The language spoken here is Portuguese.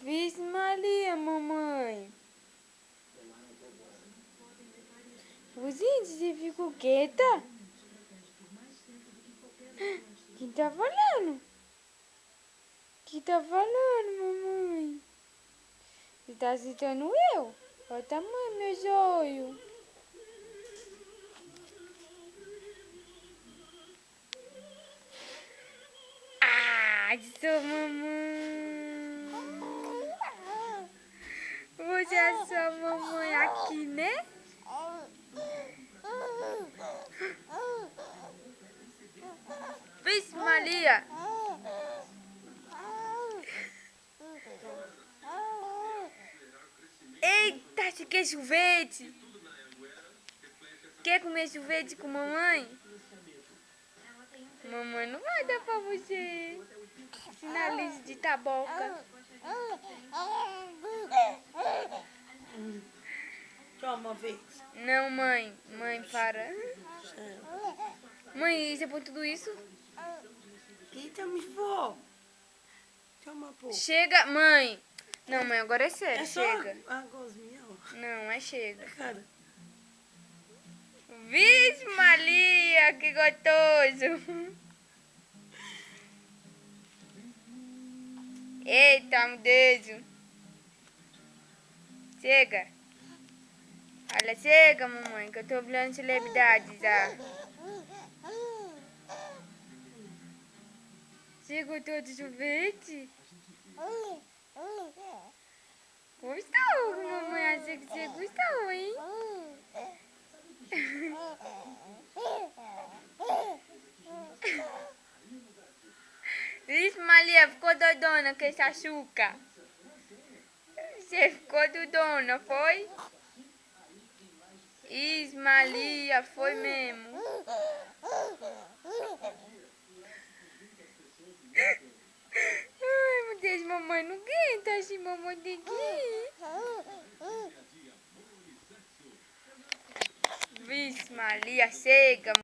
Vixe Maria, mamãe. Gente, você ficou quieta? Quem tá falando? Quem tá falando, mamãe? Você tá citando eu? Olha o tamanho do meu olhos. Ah, sua mamãe. Você é sua mamãe aqui, né? Vixe Maria. Eita, você quer sorvete? Quer comer sorvete com mamãe? Mamãe não vai dar pra você. Sinalize de taboca. Toma uma vez. Não, mãe. Mãe, para. Mãe, você põe tudo isso? Eita, me vou. Toma, pô. Chega, mãe. Não, mãe, agora é sério. É só chega. a gosminha, ó. Não, é chega. Cara. Vixe Maria, que gostoso. Eita, meu Deus. Chega. Olha, chega, mamãe, que eu tô olhando celebridades já. Você gostou de sorvete? Gostou, mamãe. Achei que você gostou, hein? Vixe Maria, ficou doidona com esse açúcar. Você ficou doidona, foi? Maria, foi mesmo. Ai, meu Deus, mamãe não aguenta, assim, mamãe tem que ir. Vixe Maria, chega.